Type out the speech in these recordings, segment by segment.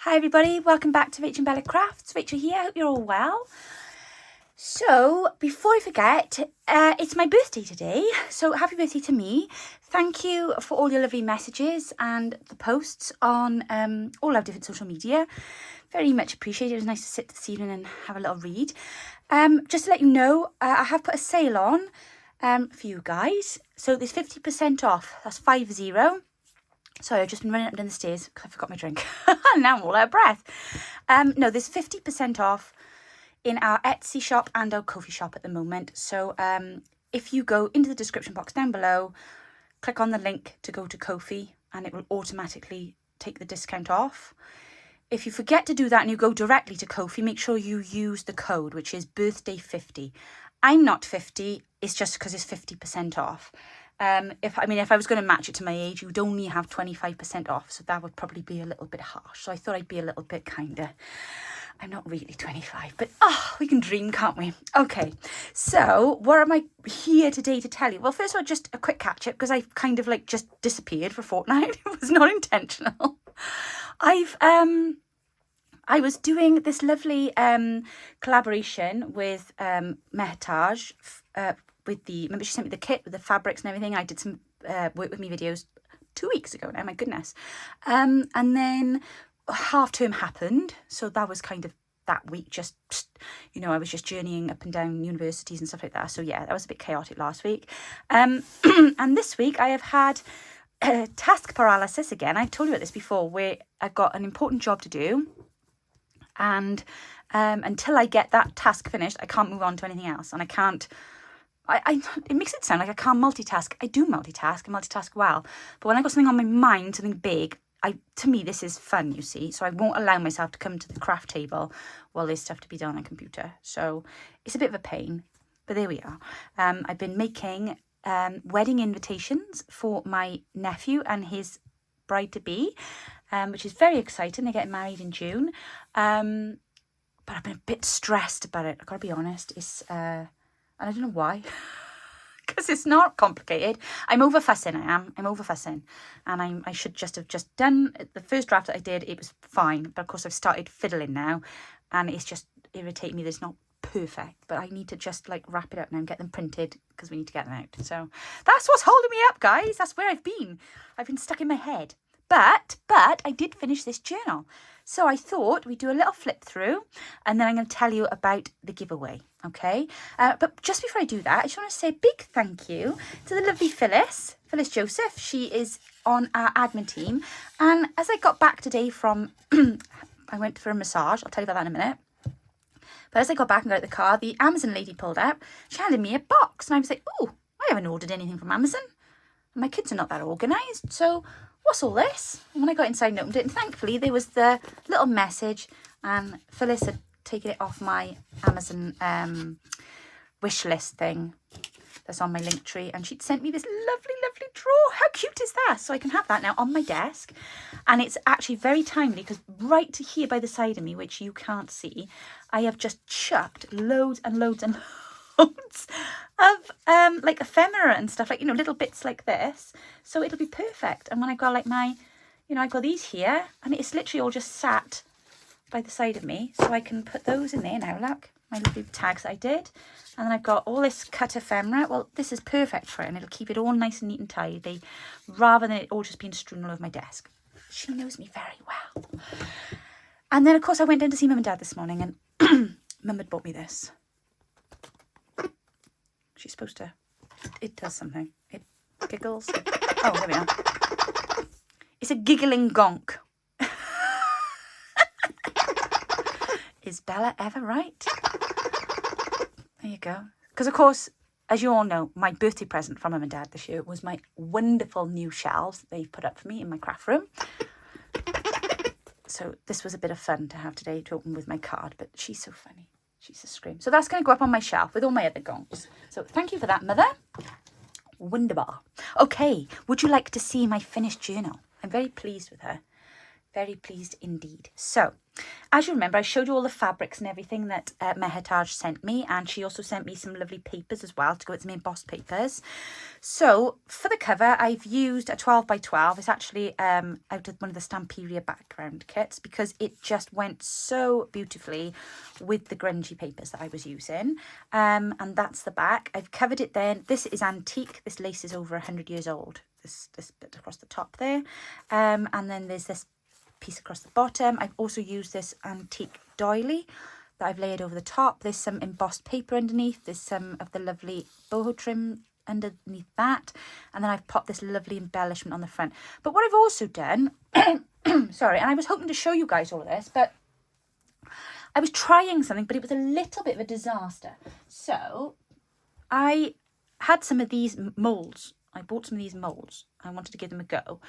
Hi everybody, welcome back to Rachel and Bella Crafts. Rachel here, hope you're all well. So, before I forget, it's my birthday today, so happy birthday to me. Thank you for all your lovely messages and the posts on all our different social media. Very much appreciated. It was nice to sit this evening and have a little read. Just to let you know, I have put a sale on for you guys. So there's 50% off, that's 50. Sorry, I've just been running up and down the stairs because I forgot my drink. Now I'm all out of breath. No, there's 50% off in our Etsy shop and our Ko-fi shop at the moment. So if you go into the description box down below, click on the link to go to Ko-fi and it will automatically take the discount off. If you forget to do that and you go directly to Ko-fi, make sure you use the code, which is birthday50. I'm not 50, it's just because it's 50% off. If I was going to match it to my age, you'd only have 25% off, so that would probably be a little bit harsh. So I thought I'd be a little bit kinder. I'm not really 25, but we can dream, can't we? Okay, so what am I here today to tell you? Well, first of all, just a quick catch up because I kind of like just disappeared for a fortnight. It was not intentional. I was doing this lovely collaboration with Mehtaj, remember she sent me the kit with the fabrics and everything. I did some work with me videos 2 weeks ago now, my goodness. And then half term happened. So that was kind of that week, just, I was just journeying up and down universities and stuff like that. So yeah, that was a bit chaotic last week. And this week I have had task paralysis again. I've told you about this before, where I've got an important job to do. And until I get that task finished, I can't move on to anything else. And I can't... it makes it sound like I can't multitask. I do multitask. I multitask well. But when I got something on my mind, something big, to me, this is fun, you see. So I won't allow myself to come to the craft table while there's stuff to be done on a computer. So it's a bit of a pain. But there we are. I've been making wedding invitations for my nephew and his bride-to-be, which is very exciting. They're getting married in June. But I've been a bit stressed about it. I've got to be honest. And I don't know why, because it's not complicated. I'm over fussing, I'm over fussing. And I should just have done the first draft that I did. It was fine. But of course I've started fiddling now and it's just irritating me that it's not perfect. But I need to just like wrap it up now and get them printed because we need to get them out. So that's what's holding me up, guys. That's where I've been. I've been stuck in my head. But I did finish this journal. So I thought we'd do a little flip through and then I'm going to tell you about the giveaway. Okay, but just before I do that, I just want to say a big thank you to the lovely Phyllis Joseph. She is on our admin team. And as I got back today from, I went for a massage. I'll tell you about that in a minute. But as I got back and got out the car, the Amazon lady pulled up. She handed me a box and I was like, oh, I haven't ordered anything from Amazon. And my kids are not that organised. So what's all this? And when I got inside and opened it, and thankfully there was the little message and Phyllis had taken it off my Amazon wish list thing that's on my link tree, and she'd sent me this lovely drawer. How cute is that? So I can have that now on my desk, and it's actually very timely because right here by the side of me, which you can't see, I have just chucked loads and loads and loads of like ephemera and stuff, like little bits like this, so it'll be perfect. And when I got like my I got these here and it's literally all just sat by the side of me, so I can put those in there now. Look, my little tags that I did, and then I've got all this cut ephemera. Well, this is perfect for it, and it'll keep it all nice and neat and tidy, rather than it all just being strewn all over my desk. She knows me very well. And then, of course, I went down to see Mum and Dad this morning, and Mum had bought me this. She's supposed to. It does something. It giggles. Oh, there we are. It's a giggling gonk. Is Bella ever right? There you go. Because, of course, as you all know, my birthday present from Mum and Dad this year was my wonderful new shelves that they've put up for me in my craft room. So this was a bit of fun to have today to open with my card, but she's so funny. She's a scream. So that's going to go up on my shelf with all my other gonks. So thank you for that, Mother. Wunderbar. Okay, would you like to see my finished journal? I'm very pleased with her. Very pleased indeed. So, as you remember, I showed you all the fabrics and everything that Mehetaj sent me, and she also sent me some lovely papers as well to go with some embossed papers. So, for the cover, I've used a 12 by 12. It's actually out of one of the Stamperia background kits because it just went so beautifully with the grungy papers that I was using. And that's the back. I've covered it then. This is antique. This lace is over 100 years old. This bit across the top there. And then there's this piece across the bottom. I've also used this antique doily that I've layered over the top. There's some embossed paper underneath. There's some of the lovely boho trim underneath that, and then I've popped this lovely embellishment on the front. But what I've also done sorry, and I was hoping to show you guys all of this, but I was trying something, but it was a little bit of a disaster. So I had some of these molds. I bought some of these molds. I wanted to give them a go.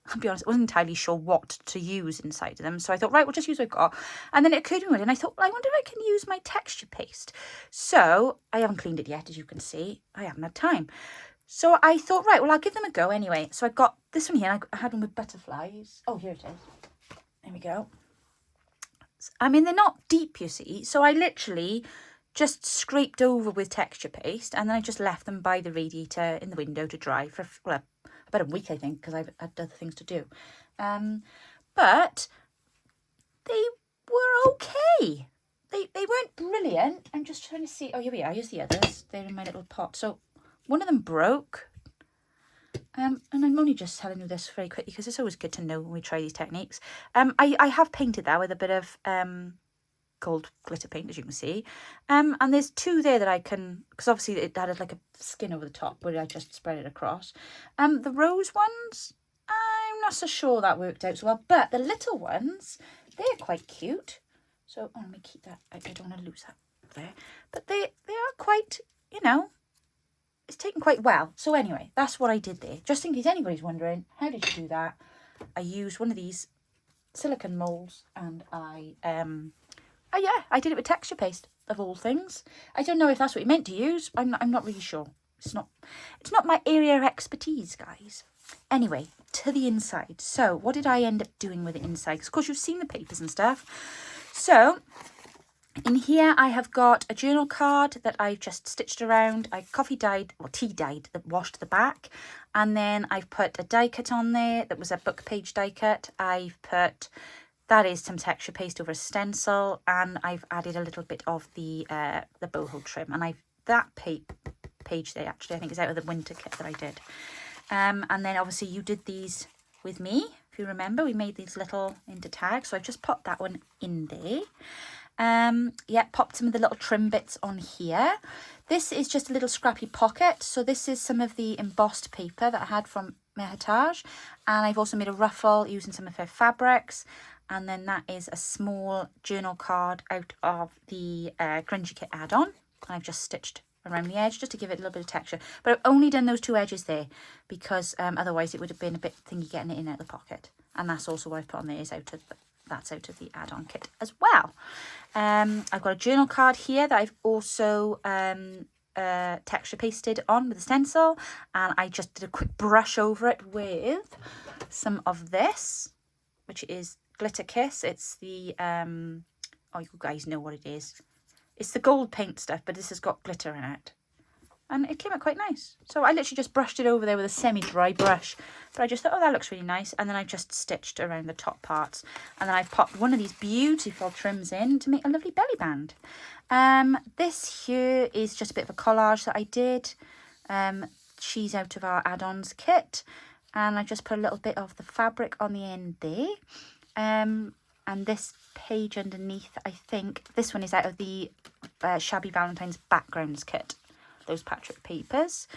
I'll be honest, I wasn't entirely sure what to use inside of them. So I thought, right, we'll just use what I've got. And then it occurred to me, and I thought, well, I wonder if I can use my texture paste. So I haven't cleaned it yet, as you can see. I haven't had time. So I thought, right, well, I'll give them a go anyway. So I got this one here. And I had one with butterflies. Oh, here it is. There we go. I mean, they're not deep, you see. So I literally just scraped over with texture paste. And then I just left them by the radiator in the window to dry for, well, about a week, I think, because I've had other things to do. But they were okay. They weren't brilliant. I'm just trying to see. Oh, here we are. Here's the others. They're in my little pot. So one of them broke. And I'm only just telling you this very quickly because it's always good to know when we try these techniques. I have painted that with a bit of gold glitter paint, as you can see. And there's two there that I can, because obviously it had like a skin over the top where I just spread it across. The rose ones, I'm not so sure that worked out so well, but the little ones, they're quite cute. So let me keep that. I don't want to lose that there. But they are quite, you know, it's taken quite well. So anyway, that's what I did there. Just in case anybody's wondering, how did you do that? I used one of these silicone molds, and I did it with texture paste, of all things. I don't know if that's what you meant to use. I'm not really sure. It's not my area of expertise, guys. Anyway, to the inside. So what did I end up doing with the inside? 'Cause of course, you've seen the papers and stuff. So in here, I have got a journal card that I've just stitched around. I tea dyed, washed the back. And then I've put a die cut on there that was a book page die cut. I've put, that is some texture paste over a stencil. And I've added a little bit of the boho trim. And that page there, actually, I think is out of the winter kit that I did. And then obviously you did these with me. If you remember, we made these little into tags. So I've just popped that one in there. Popped some of the little trim bits on here. This is just a little scrappy pocket. So this is some of the embossed paper that I had from Mehetaj. And I've also made a ruffle using some of her fabrics. And then that is a small journal card out of the Grungy Kit add-on. I've just stitched around the edge just to give it a little bit of texture. But I've only done those two edges there because otherwise it would have been a bit thingy getting it in out of the pocket. And that's also what I've put on there, is that's out of the add-on kit as well. I've got a journal card here that I've also texture pasted on with a stencil, and I just did a quick brush over it with some of this, which is Glitter Kiss. It's the oh, you guys know what it is. It's the gold paint stuff, but this has got glitter in it. And it came out quite nice. So I literally just brushed it over there with a semi-dry brush. But I just thought, oh, that looks really nice. And then I just stitched around the top parts. And then I popped one of these beautiful trims in to make a lovely belly band. This here is just a bit of a collage that I did. She's out of our add-ons kit. And I just put a little bit of the fabric on the end there. And this page underneath, I think, this one is out of the Shabby Valentine's backgrounds kit. Those Patrick papers.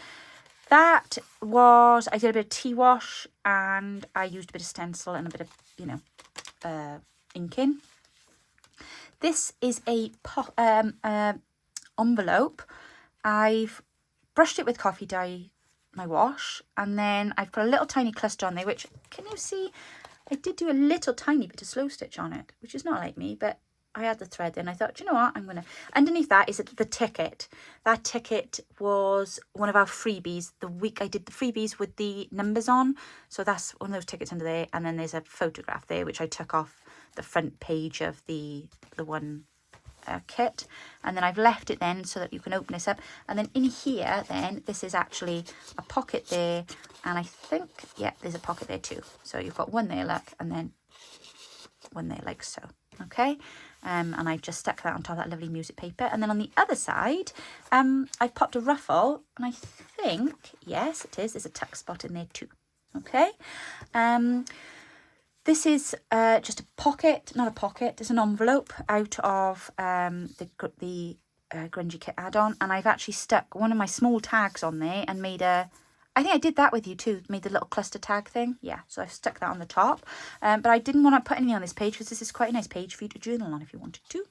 That was, I did a bit of tea wash and I used a bit of stencil and a bit of, you know, inking. This is a envelope. I've brushed it with coffee dye, my wash, and then I've put a little tiny cluster on there, which, can you see? I did do a little tiny bit of slow stitch on it, which is not like me, but I had the thread in. I thought, do you know what? I'm going to... Underneath that is the ticket. That ticket was one of our freebies the week I did the freebies with the numbers on. So that's one of those tickets under there. And then there's a photograph there, which I took off the front page of the one kit. And then I've left it then so that you can open this up. And then in here, then, this is actually a pocket there. And I think, yeah, there's a pocket there too. So you've got one there, look, and then one there like so. Okay, and I've just stuck that on top of that lovely music paper. And then on the other side, I've popped a ruffle, and I think, yes, it is. There's a tuck spot in there too. Okay, this is just a pocket, not a pocket. It's an envelope out of the Grungy Kit add-on, and I've actually stuck one of my small tags on there and made a... I think I did that with you too, made the little cluster tag thing. Yeah, so I've stuck that on the top. But I didn't want to put anything on this page because this is quite a nice page for you to journal on if you wanted to.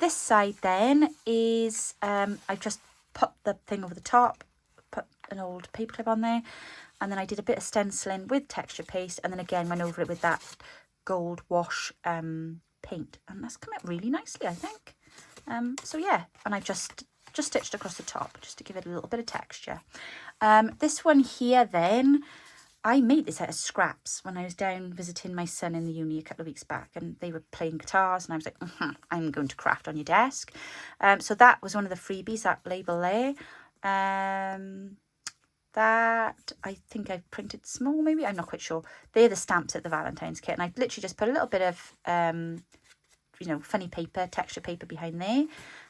This side then is, I've just put the thing over the top, put an old paper clip on there. And then I did a bit of stenciling with texture paste. And then again, went over it with that gold wash paint. And that's come out really nicely, I think. So yeah, and I've just stitched across the top just to give it a little bit of texture. This one here then, I made this out of scraps when I was down visiting my son in the uni a couple of weeks back, and they were playing guitars, and I was like, I'm going to craft on your desk. So that was one of the freebies, that label there. That I think I've printed small, maybe, I'm not quite sure. They're the stamps at the Valentine's kit, and I literally just put a little bit of you know, funny paper, texture paper behind there,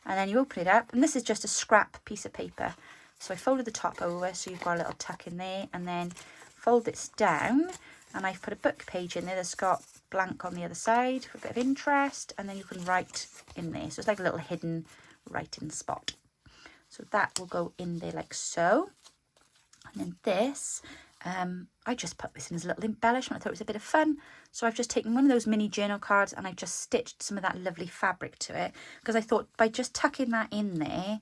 and then you open it up, and this is just a scrap piece of paper. So I folded the top over so you've got a little tuck in there, and then fold this down, and I've put a book page in there that's got blank on the other side for a bit of interest, and then you can write in there. So it's like a little hidden writing spot. So that will go in there like so. And then this, I just put this in as a little embellishment. I thought it was a bit of fun. So I've just taken one of those mini journal cards and I've just stitched some of that lovely fabric to it. Because I thought by just tucking that in there,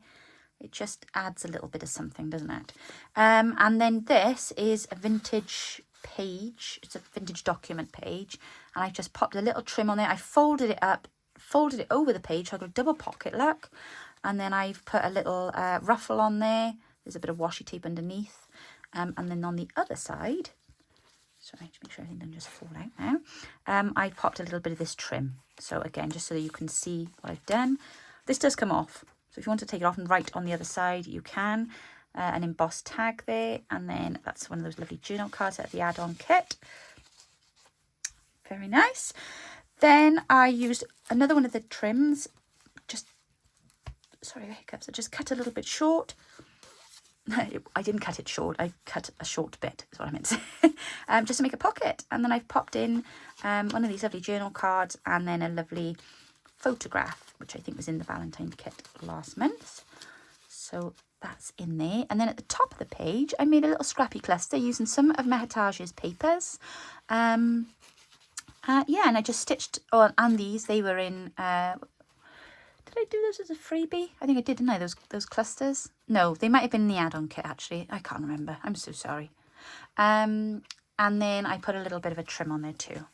it just adds a little bit of something, doesn't it? And then this is a vintage page. It's a vintage document page. And I just popped a little trim on there. I folded it up, folded it over the page. So I've got a double pocket, look. And then I've put a little ruffle on there. There's a bit of washi tape underneath. And then on the other side, sorry, to make sure everything doesn't just fall out now, I popped a little bit of this trim. So again, just so that you can see what I've done. This does come off. So if you want to take it off and write on the other side, you can. An embossed tag there. And then that's one of those lovely journal cards out of the add-on kit. Very nice. Then I used another one of the trims. Just, sorry, the hiccups. I just cut a little bit short. I didn't cut it short. I cut a short bit, is what I meant to say. Just to make a pocket. And then I've popped in one of these lovely journal cards and then a lovely photograph, which I think was in the Valentine kit last month. So that's in there. And then at the top of the page, I made a little scrappy cluster using some of Mehetaj's papers. Yeah, and I just stitched on, and these, they were in... did I do those as a freebie? I think I did, didn't I? Those clusters? No, they might have been in the add-on kit, actually. I can't remember. I'm so sorry. And then I put a little bit of a trim on there too.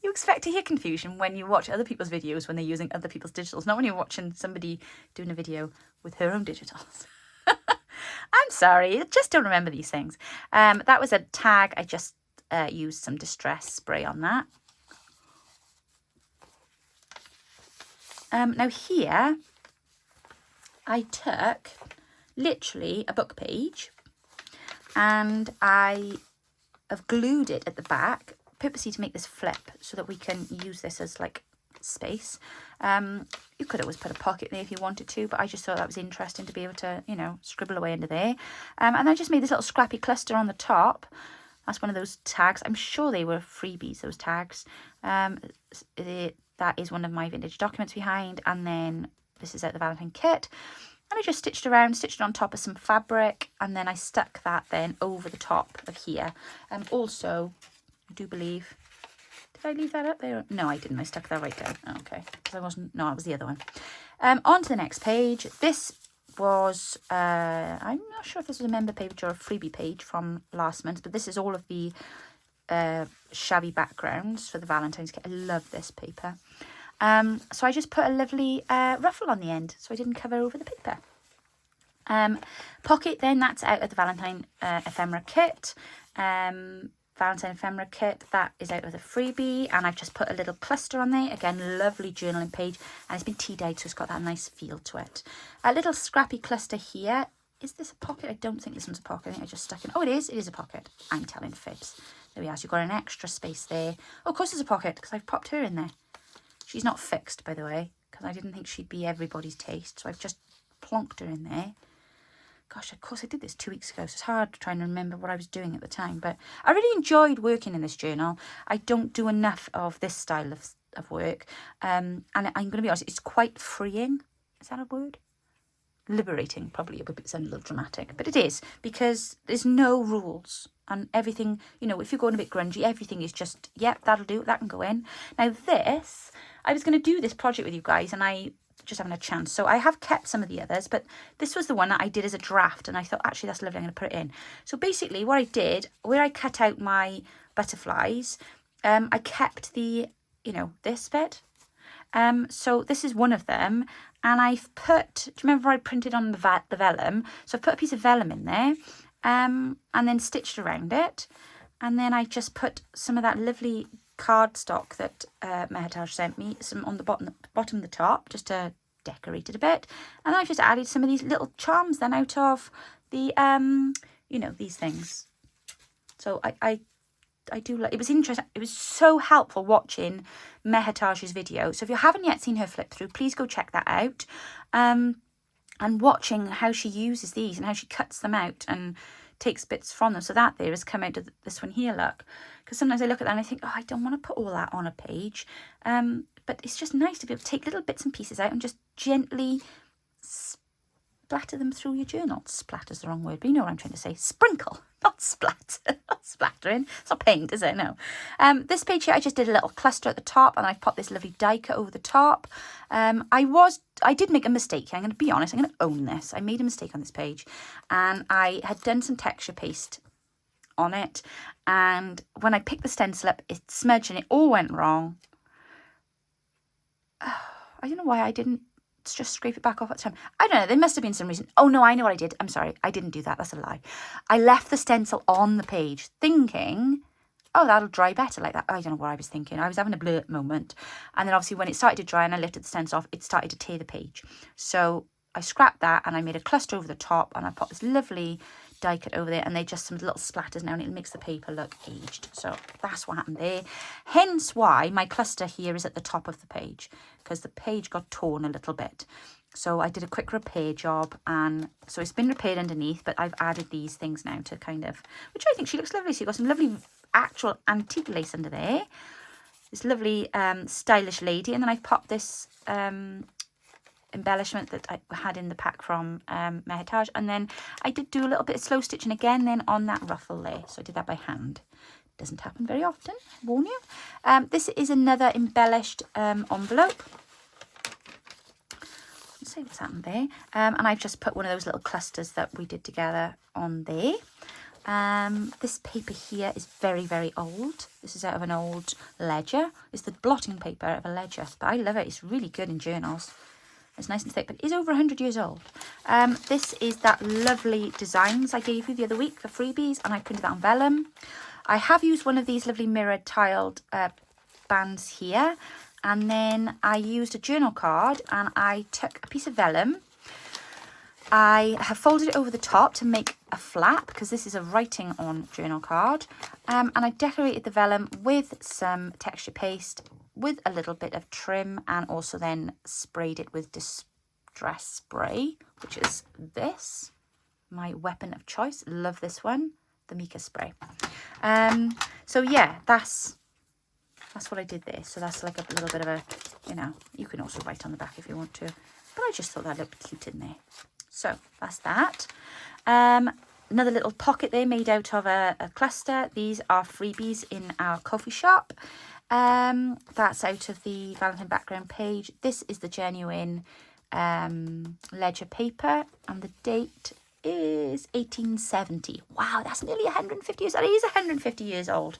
You expect to hear confusion when you watch other people's videos when they're using other people's digitals, not when you're watching somebody doing a video with her own digitals. I'm sorry, I just don't remember these things. That was a tag. I just used some distress spray on that. Now here, I took literally a book page and I have glued it at the back, purposely to make this flip so that we can use this as like space. You could always put a pocket there if you wanted to, but I just thought that was interesting to be able to, you know, scribble away under there. And I just made this little scrappy cluster on the top. That's one of those tags. I'm sure they were freebies, those tags. That is one of my vintage documents behind, and then this is out the Valentine kit. And I just stitched around, stitched it on top of some fabric, and then I stuck that then over the top of here. Also, I do believe, did I leave that up there? No, I didn't. I stuck that right down. Oh, okay, because I wasn't, no, it was the other one. On to the next page. This was, I'm not sure if this was a member page or a freebie page from last month, but this is all of the shabby backgrounds for the Valentine's kit. I love this paper. So I just put a lovely ruffle on the end so I didn't cover over the paper. Pocket then, that's out of the Valentine ephemera kit. Valentine ephemera kit, that is out of the freebie, and I've just put a little cluster on there. Again, lovely journaling page, and it's been tea dyed, so it's got that nice feel to it. A little scrappy cluster here. Is this a pocket? I don't think this one's a pocket. I think I just stuck in. Oh, it is a pocket. I'm telling fibs. There we are. So you've got an extra space there. Oh, of course it's a pocket, because I've popped her in there. She's not fixed, by the way, because I didn't think she'd be everybody's taste, so I've just plonked her in there. Gosh, of course I did this 2 weeks ago, so it's hard trying to remember what I was doing at the time. But I really enjoyed working in this journal. I don't do enough of this style of work. And I'm going to be honest, it's quite freeing. Is that a word? Liberating, probably it sounds a little dramatic. But it is, because there's no rules. And everything, you know, if you're going a bit grungy, everything is just, yep, that'll do, that can go in. Now this, I was going to do this project with you guys, and I just haven't a chance. So I have kept some of the others, but this was the one that I did as a draft, and I thought, actually, that's lovely, I'm going to put it in. So basically what I did, where I cut out my butterflies, I kept the, you know, this bit. So this is one of them, and I've put, do you remember I printed on the vellum? So I've put a piece of vellum in there, and then stitched around it, and then I just put some of that lovely cardstock that Mehetaj sent me, some on the bottom of the top, just to decorate it a bit. And I've just added some of these little charms then out of the you know, these things. So I do like, it was interesting, it was so helpful watching Mehetaj's video. So if you haven't yet seen her flip through, please go check that out, and watching how she uses these and how she cuts them out and takes bits from them. So that there has come out of this one here, look. Because sometimes I look at that and I think, oh, I don't want to put all that on a page. But it's just nice to be able to take little bits and pieces out and just gently splatter them through your journal. Splatter's the wrong word, but you know what I'm trying to say. Sprinkle, not splatter, not splattering. It's not paint, is it? No. This page here, I just did a little cluster at the top, and I've popped this lovely die cut over the top. I did make a mistake. I'm going to be honest. I'm going to own this. I made a mistake on this page, and I had done some texture paste on it, and when I picked the stencil up, it smudged and it all went wrong. I don't know why I didn't just scrape it back off at the time. I don't know, there must have been some reason. Oh no, I know what I did. I'm sorry, I didn't do that. That's a lie. I left the stencil on the page thinking, oh, that'll dry better like that. I don't know what I was thinking. I was having a blur moment. And then obviously when it started to dry and I lifted the stencil off, it started to tear the page. So I scrapped that and I made a cluster over the top, and I put this lovely die cut over there, and they just some little splatters now, and it makes the paper look aged. So that's what happened there. Hence why my cluster here is at the top of the page, because the page got torn a little bit. So I did a quick repair job, and so it's been repaired underneath, but I've added these things now to kind of, which I think she looks lovely. So you've got some lovely actual antique lace under there, this lovely stylish lady, and then I've popped this embellishment that I had in the pack from Mehetaj, and then I did do a little bit of slow stitching again then on that ruffle there. So I did that by hand. Doesn't happen very often, I warn you. This is another embellished envelope. Let's see what's happened there. And I've just put one of those little clusters that we did together on there. This paper here is very, very old. This is out of an old ledger. It's the blotting paper out of a ledger, but I love it. It's really good in journals. It's nice and thick, but it is over 100 years old. This is that lovely designs I gave you the other week for freebies, and I printed that on vellum. I have used one of these lovely mirrored tiled bands here, and then I used a journal card, and I took a piece of vellum. I have folded it over the top to make a flap, because this is a writing on journal card, and I decorated the vellum with some texture paste, with a little bit of trim, and also then sprayed it with distress spray, which is this, my weapon of choice. Love this one, the Mica spray. So yeah, that's what I did there. So that's like a little bit of a, you know, you can also write on the back if you want to, but I just thought that looked cute in there. So that's that. Another little pocket there made out of a cluster. These are freebies in our coffee shop. That's out of the Valentine background page. This is the genuine ledger paper, and the date is 1870. Wow, that's nearly 150 years. That is 150 years old.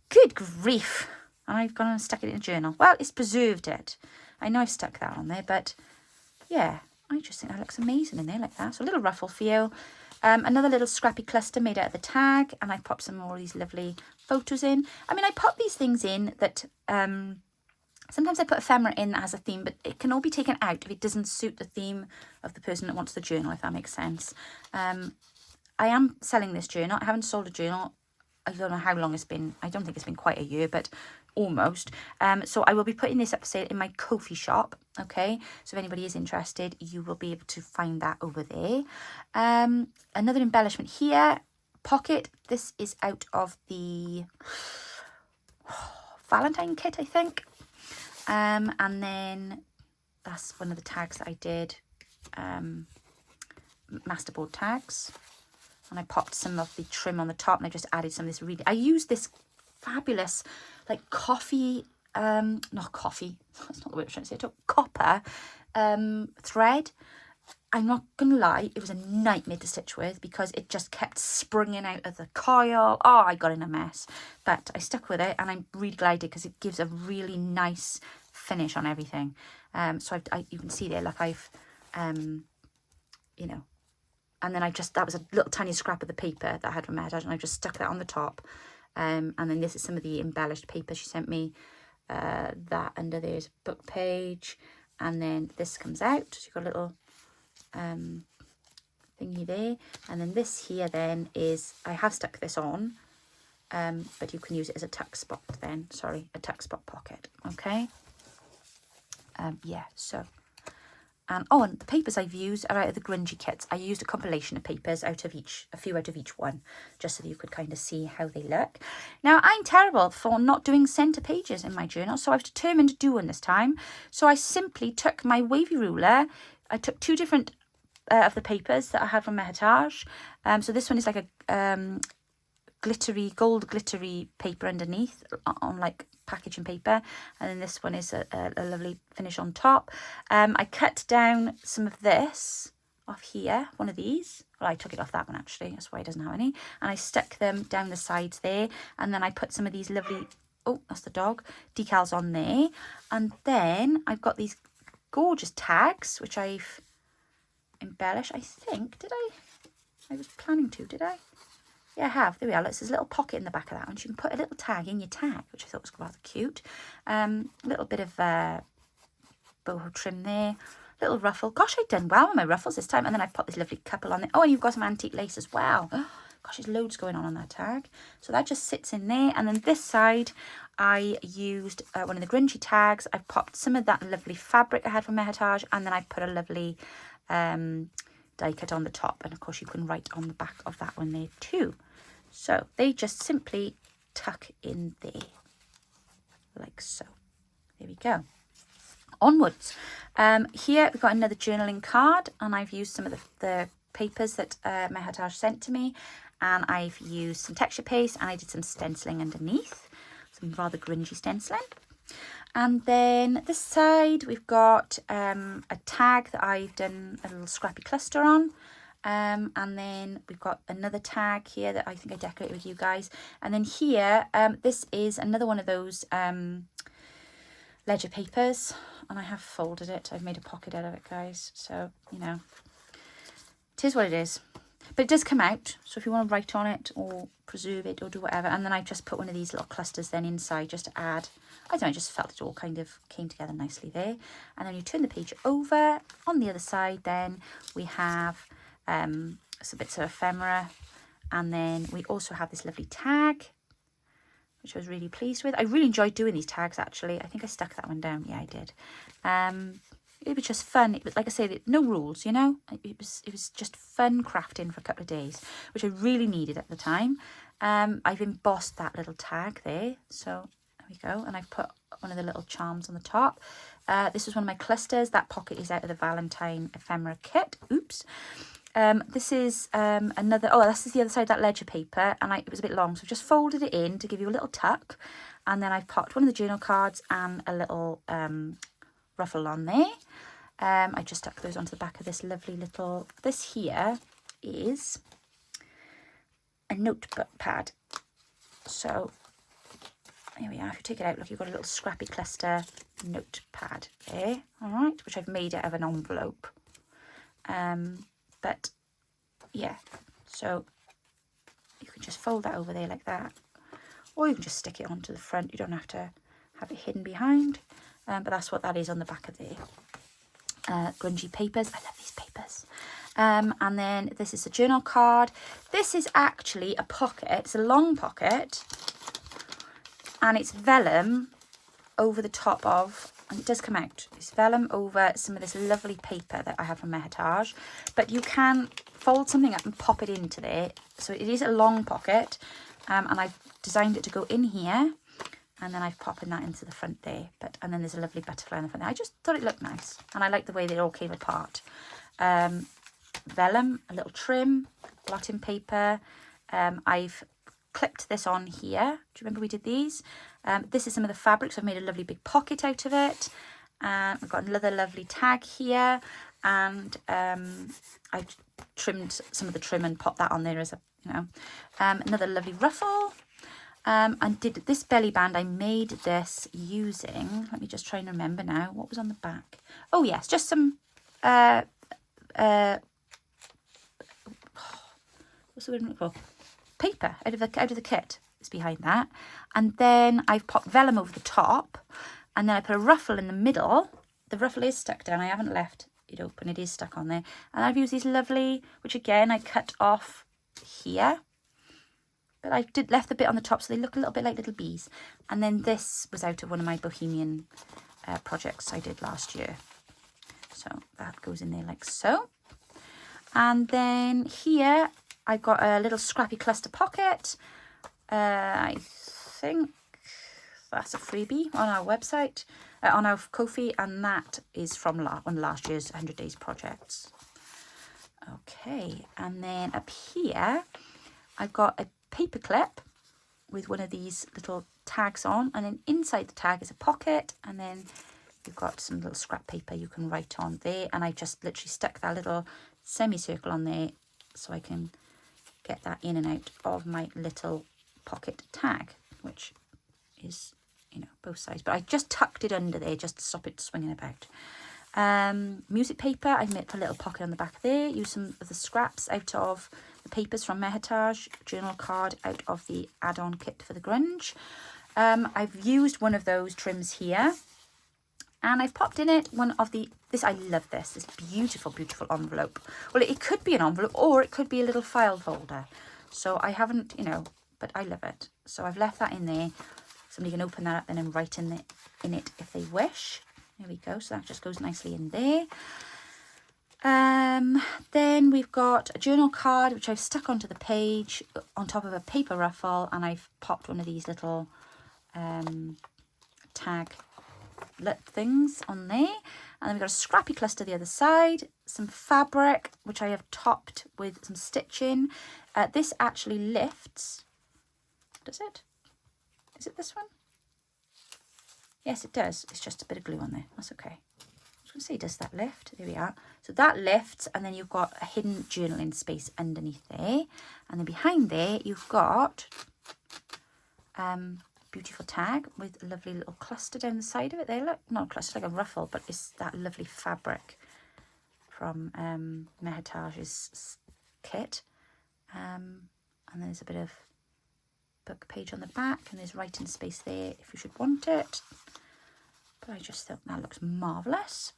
Good grief. And I've gone and stuck it in a journal. Well, it's preserved it. I know I've stuck that on there, but yeah, I just think that looks amazing in there like that. So a little ruffle feel. Another little scrappy cluster made out of the tag, and I popped some more of these lovely photos in. I mean, I pop these things in that sometimes I put ephemera in that has a theme, but it can all be taken out if it doesn't suit the theme of the person that wants the journal, if that makes sense. I am selling this journal. I haven't sold a journal. I don't know how long it's been. I don't think it's been quite a year, but almost. So I will be putting this up for sale in my Ko-fi shop. Okay, so if anybody is interested, you will be able to find that over there. Another embellishment here, pocket. This is out of the Valentine kit, I think. And then that's one of the tags that I did, masterboard tags. And I popped some of the trim on the top, and I just added some of this really, I used this fabulous like coffee, not coffee, that's not the word I'm trying to say, I took copper thread. I'm not gonna lie, it was a nightmare to stitch with because it just kept springing out of the coil. Oh, I got in a mess, but I stuck with it, and I'm really glad I did because it gives a really nice finish on everything. So you can see there, like I've, you know, and then that was a little tiny scrap of the paper that I had from Mehtaj, and I just stuck that on the top. And then this is some of the embellished paper she sent me. That under there is a book page, and then this comes out. So you've got a little thingy there, and then this here then is, I have stuck this on, but you can use it as a tuck spot then. Sorry, a tuck spot pocket. Okay. Yeah. So. And the papers I've used are out of the Grungy kits. I used a compilation of papers a few out of each one, just so that you could kind of see how they look. Now, I'm terrible for not doing centre pages in my journal, so I've determined to do one this time. So I simply took my wavy ruler. I took two different of the papers that I had from Mehtaj. So this one is like a gold glittery paper underneath on like packaging paper, and then this one is a lovely finish on top. I cut down some of this off here, one of these. Well, I took it off that one actually, that's why it doesn't have any, and I stuck them down the sides there, and then I put some of these lovely, oh, that's the dog, decals on there. And then I've got these gorgeous tags which I've embellished. I think, I was planning to, did I? Yeah, I have. There we are. Look, there's a little pocket in the back of that one. So you can put a little tag in your tag, which I thought was rather cute. A little bit of boho trim there. Little ruffle. Gosh, I've done well with my ruffles this time. And then I've put this lovely couple on there. Oh, and you've got some antique lace as well. Gosh, there's loads going on that tag. So that just sits in there. And then this side, I used one of the Grungy tags. I popped some of that lovely fabric I had from Mehtaj. And then I put a lovely die cut on the top, and of course you can write on the back of that one there too. So they just simply tuck in there like so. There we go. Onwards. Here we've got another journaling card, and I've used some of the papers that Mehtaj sent to me, and I've used some texture paste, and I did some stenciling underneath, some rather grungy stenciling. And then this side we've got a tag that I've done a little scrappy cluster on, and then we've got another tag here that I think I decorated with you guys. And then here this is another one of those ledger papers, and I have folded it. I've made a pocket out of it, guys, so you know, it is what it is. But it does come out, so if you want to write on it or preserve it or do whatever. And then I just put one of these little clusters then inside just to add, I don't know, I just felt it all kind of came together nicely there. And then you turn the page over. On the other side then we have some bits of ephemera, and then we also have this lovely tag, which I was really pleased with. I really enjoyed doing these tags actually. I think I stuck that one down. Yeah, I did. It was just fun. It was, like I said, no rules, you know. It was just fun crafting for a couple of days, which I really needed at the time. I've embossed that little tag there, so there we go. And I've put one of the little charms on the top. This is one of my clusters. That pocket is out of the Valentine ephemera kit. Oops. This is another. Oh, this is the other side of that ledger paper, and it was a bit long, so I've just folded it in to give you a little tuck. And then I've popped one of the journal cards and a little ruffle on there. I just stuck those onto the back of this lovely little, this here is a notebook pad. So here we are. If you take it out, look, you've got a little scrappy cluster notepad there, all right, which I've made out of an envelope. But yeah, so you can just fold that over there like that, or you can just stick it onto the front. You don't have to have it hidden behind, but that's what that is on the back of there. Grungy papers. I love these papers. And then this is a journal card. This is actually a pocket. It's a long pocket, and it's vellum over the top of, and it does come out, it's vellum over some of this lovely paper that I have from Mehtage, but you can fold something up and pop it into there. So it is a long pocket, and I've designed it to go in here, and then I've popped that into the front there. And then there's a lovely butterfly in the front there. I just thought it looked nice, and I like the way they all came apart. Vellum, a little trim, blotting paper. I've clipped this on here. Do you remember we did these? This is some of the fabrics. I've made a lovely big pocket out of it. I've got another lovely tag here, and I've trimmed some of the trim and popped that on there as a, you know, another lovely ruffle. And did this belly band. I made this using, let me just try and remember now, what was on the back? Oh yes, just some what's the word I'm looking for? Paper out of the kit is behind that. And then I've popped vellum over the top, and then I put a ruffle in the middle. The ruffle is stuck down. I haven't left it open. It is stuck on there. And I've used these lovely, which again I cut off here, but I left the bit on the top so they look a little bit like little bees. And then this was out of one of my bohemian projects I did last year. So that goes in there like so. And then here I've got a little scrappy cluster pocket. I think that's a freebie on our website, on our Ko-fi, and that is from one of last year's 100 Days projects. Okay, and then up here I've got a paper clip with one of these little tags on, and then inside the tag is a pocket, and then you've got some little scrap paper you can write on there, and I just literally stuck that little semicircle on there so I can get that in and out of my little pocket tag, which is, you know, both sides, but I just tucked it under there just to stop it swinging about. Music paper, I made a little pocket on the back there. Use some of the scraps out of the papers from Mehtage, journal card out of the add-on kit for the grunge. I've used one of those trims here, and I've popped in it one of the, this, I love this beautiful, beautiful envelope. Well, it could be an envelope, or it could be a little file folder. So I haven't, you know, but I love it. So I've left that in there. Somebody can open that up then and write in it if they wish. There we go. So that just goes nicely in there. Then we've got a journal card, which I've stuck onto the page on top of a paper ruffle, and I've popped one of these little tag things on there. And then we've got a scrappy cluster the other side, some fabric, which I have topped with some stitching. This actually lifts. Does it? Is it this one? Yes, it does. It's just a bit of glue on there. That's okay. I was going to say, does that lift? There we are. So that lifts, and then you've got a hidden journaling space underneath there. And then behind there, you've got beautiful tag with a lovely little cluster down the side of it. There, look. Not a cluster, like a ruffle, but it's that lovely fabric from Mehtage's kit. And there's a bit of book page on the back, and there's writing space there if you should want it. But I just thought that looks marvellous.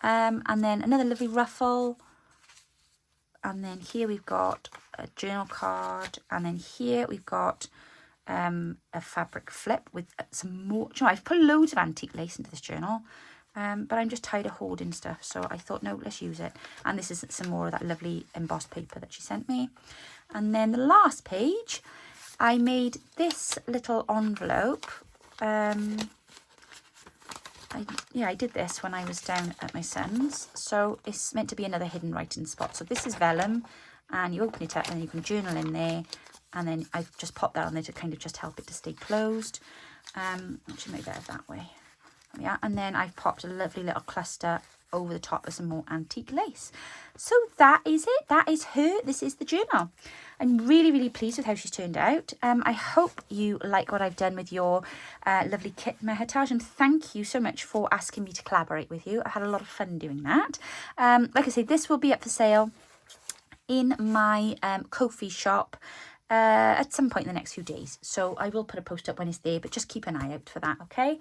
And then another lovely ruffle. And then here we've got a journal card. And then here we've got a fabric flip with some more. You know, I've put loads of antique lace into this journal. But I'm just tired of hoarding stuff. So I thought, no, let's use it. And this is some more of that lovely embossed paper that she sent me. And then the last page, I made this little envelope. I did this when I was down at my son's. So it's meant to be another hidden writing spot. So this is vellum, and you open it up and you can journal in there. And then I've just popped that on there to kind of just help it to stay closed. Actually, maybe better that way. Yeah, and then I've popped a lovely little cluster over the top of some more antique lace. So that is it. That is her. This is the journal. I'm really, really pleased with how she's turned out. I hope you like what I've done with your lovely kit, Mehtaj, and thank you so much for asking me to collaborate with you. I had a lot of fun doing that. Like I say, this will be up for sale in my Ko-fi shop at some point in the next few days. So I will put a post up when it's there, but just keep an eye out for that, okay?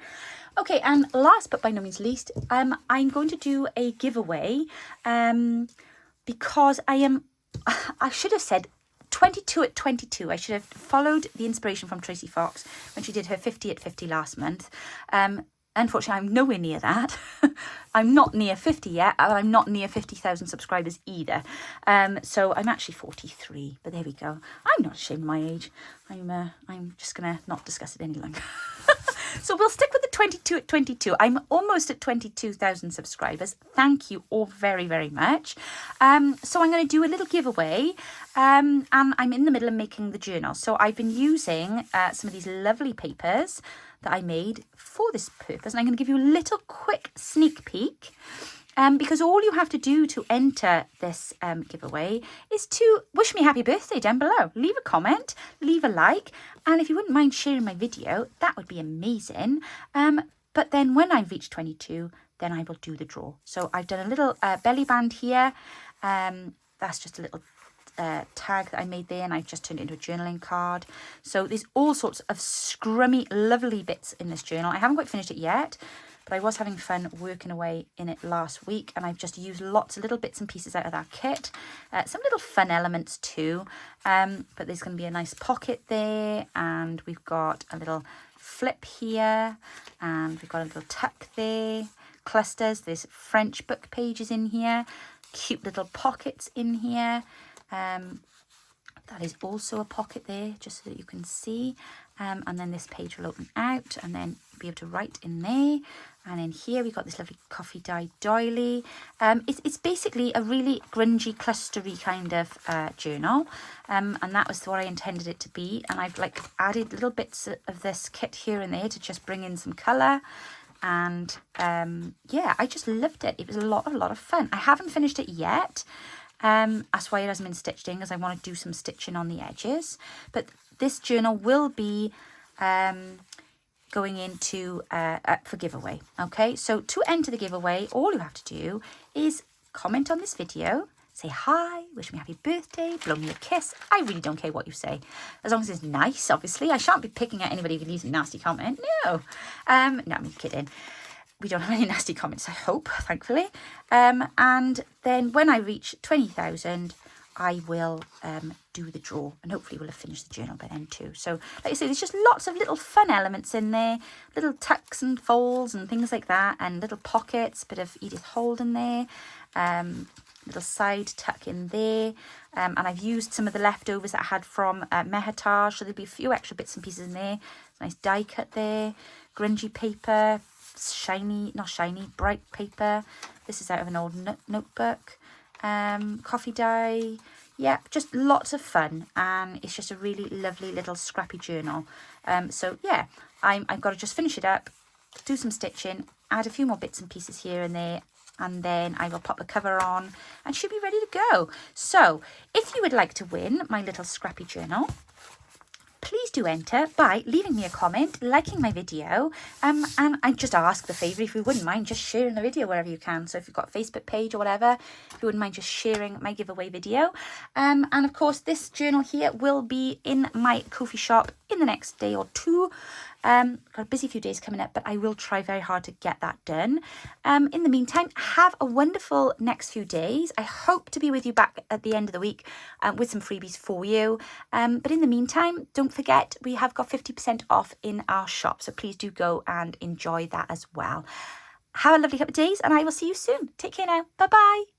Okay, and last but by no means least, I'm going to do a giveaway because I should have said 22 at 22. I should have followed the inspiration from Tracy Fox when she did her 50 at 50 last month. Unfortunately, I'm nowhere near that. I'm not near 50 yet, and I'm not near 50,000 subscribers either. So I'm actually 43, but there we go. I'm not ashamed of my age. I'm just going to not discuss it any longer. So we'll stick with the 22 at 22. I'm almost at 22,000 subscribers. Thank you all very, very much. So I'm going to do a little giveaway, and I'm in the middle of making the journal. So I've been using some of these lovely papers that I made for this purpose, and I'm going to give you a little quick sneak peek. Because all you have to do to enter this giveaway is to wish me happy birthday down below. Leave a comment, leave a like, and if you wouldn't mind sharing my video, that would be amazing. But then when I've reached 22, then I will do the draw. So I've done a little belly band here. That's just a little tag that I made there, and I've just turned it into a journaling card. So there's all sorts of scrummy, lovely bits in this journal. I haven't quite finished it yet, but I was having fun working away in it last week, and I've just used lots of little bits and pieces out of that kit. Some little fun elements too, but there's going to be a nice pocket there, and we've got a little flip here, and we've got a little tuck there, clusters, there's French book pages in here, cute little pockets in here. That is also a pocket there, just so that you can see. And then this page will open out, and then you'll be able to write in there. And in here we've got this lovely coffee dye doily. It's basically a really grungy, clustery kind of journal. And that was what I intended it to be. And I've like added little bits of this kit here and there to just bring in some colour. And yeah, I just loved it. It was a lot of fun. I haven't finished it yet. That's why it hasn't been stitched in, because I want to do some stitching on the edges. But this journal will be going into for giveaway. Okay, so to enter the giveaway, all you have to do is comment on this video, say hi, wish me happy birthday, blow me a kiss. I really don't care what you say, as long as it's nice. Obviously, I shan't be picking at anybody who leaves a nasty comment. No, no, I'm kidding. We don't have any nasty comments, I hope, thankfully. And then when I reach 20,000, I will do the draw, and hopefully we'll have finished the journal by then too. So like I say, there's just lots of little fun elements in there, little tucks and folds and things like that, and little pockets, bit of Edith Holden there, little side tuck in there, and I've used some of the leftovers that I had from Mehtaj, so there'll be a few extra bits and pieces in there. Nice die cut there, grungy paper, shiny, not shiny, bright paper. This is out of an old notebook. Coffee dye. Yeah, just lots of fun, and it's just a really lovely little scrappy journal. So yeah, I've got to just finish it up, do some stitching, add a few more bits and pieces here and there, and then I will pop the cover on and should be ready to go. So if you would like to win my little scrappy journal, please do enter by leaving me a comment, liking my video, and I just ask the favour if you wouldn't mind just sharing the video wherever you can. So if you've got a Facebook page or whatever, if you wouldn't mind just sharing my giveaway video. And of course, this journal here will be in my Ko-fi shop in the next day or two. Got a busy few days coming up, but I will try very hard to get that done. In the meantime, have a wonderful next few days. I hope to be with you back at the end of the week with some freebies for you. But in the meantime, don't forget, we have got 50% off in our shop. So please do go and enjoy that as well. Have a lovely couple of days, and I will see you soon. Take care now. Bye-bye.